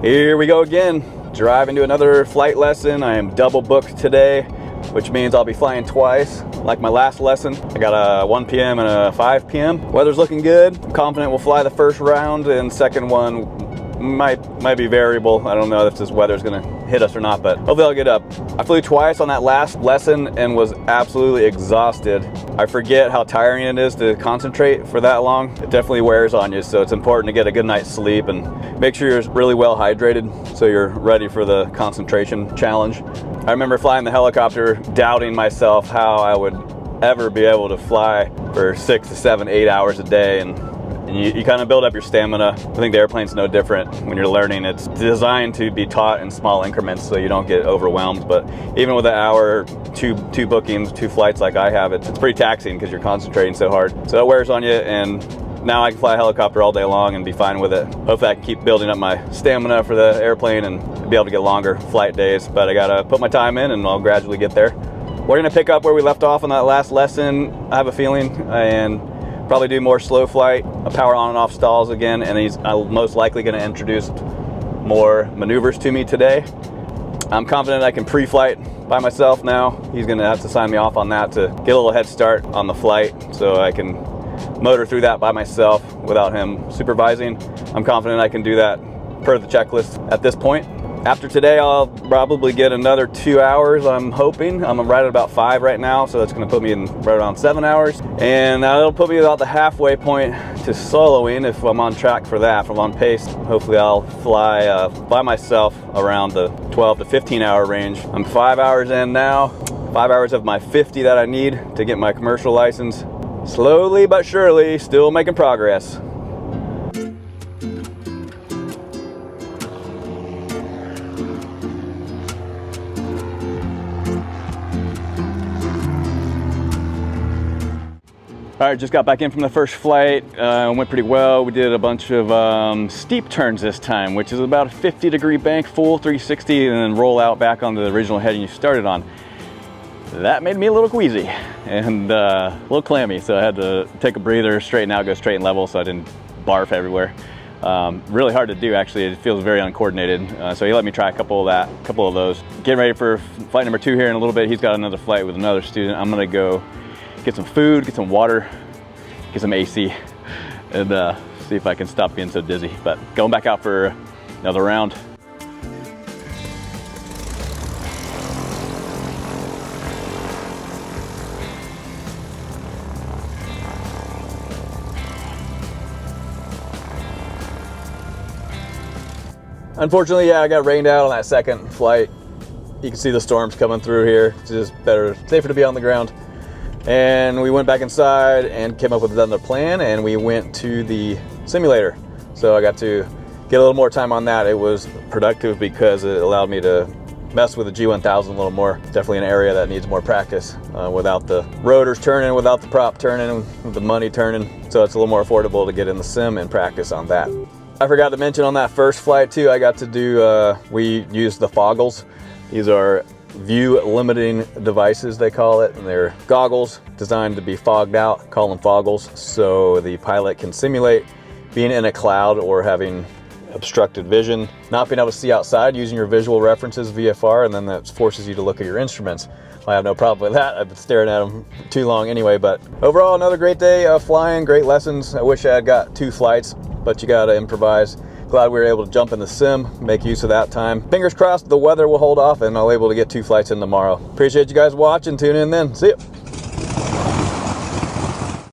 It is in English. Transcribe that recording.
Here we go again, driving to another flight lesson. I am double booked today, which means I'll be flying twice, like my last lesson. I got a 1 p.m. and a 5 p.m. Weather's looking good. I'm confident we'll fly the first round, and second one might be variable. I don't know if this weather's gonna hit us or not, but hopefully I'll get up. I flew twice on that last lesson and was absolutely exhausted. I forget how tiring it is to concentrate for that long. It definitely wears on you, so it's important to get a good night's sleep and make sure you're really well hydrated so you're ready for the concentration challenge. I remember flying the helicopter, doubting myself how I would ever be able to fly for 6 to 7, 8 hours a day, and you kind of build up your stamina. I think the airplane's no different when you're learning. It's designed to be taught in small increments so you don't get overwhelmed. But even with an hour, two bookings, 2 flights like I have, it's pretty taxing because you're concentrating so hard. So it wears on you, and now I can fly a helicopter all day long and be fine with it. Hopefully I can keep building up my stamina for the airplane and be able to get longer flight days. But I gotta put my time in and I'll gradually get there. We're gonna pick up where we left off on that last lesson, I have a feeling, and probably do more slow flight, power on and off stalls again, and he's most likely going to introduce more maneuvers to me today. I'm confident I can pre-flight by myself now. He's going to have to sign me off on that to get a little head start on the flight so I can motor through that by myself without him supervising. I'm confident I can do that per the checklist at this point. After today, I'll probably get another 2 hours, I'm hoping. I'm right at about 5 right now, so that's gonna put me in right around 7 hours. And it'll put me about the halfway point to soloing if I'm on track for that, if I'm on pace. Hopefully I'll fly by myself around the 12 to 15 hour range. I'm 5 hours in now, 5 hours of my 50 that I need to get my commercial license. Slowly but surely, still making progress. All right, just got back in from the first flight. Went pretty well. We did a bunch of steep turns this time, which is about a 50-degree bank, full 360, and then roll out back onto the original heading you started on. That made me a little queasy and a little clammy, so I had to take a breather, straighten out, go straight and level so I didn't barf everywhere. Really hard to do, actually. It feels very uncoordinated. So he let me try a couple of those. Getting ready for flight number 2 here in a little bit. He's got another flight with another student. I'm gonna go get some food, get some water, get some AC, and see if I can stop being so dizzy. But going back out for another round. Unfortunately, yeah, I got rained out on that second flight. You can see the storms coming through here. It's just safer to be on the ground. And we went back inside and came up with another plan, and we went to the simulator. So I got to get a little more time on that. It was productive because it allowed me to mess with the G1000 a little more. Definitely an area that needs more practice without the rotors turning, without the prop turning, with the money turning. So it's a little more affordable to get in the sim and practice on that. I forgot to mention on that first flight too, I got to do, we used the foggles. These are view limiting devices, they call it, and they're goggles designed to be fogged out, call them foggles, so the pilot can simulate being in a cloud or having obstructed vision, not being able to see outside, using your visual references, VFR, and then that forces you to look at your instruments. I have no problem with that. I've been staring at them too long anyway, but overall another great day of flying, great lessons. I wish I had got 2 flights, but you gotta improvise. Glad we were able to jump in the sim, make use of that time. Fingers crossed the weather will hold off and I'll be able to get 2 flights in tomorrow. Appreciate you guys watching. Tune in then. See ya.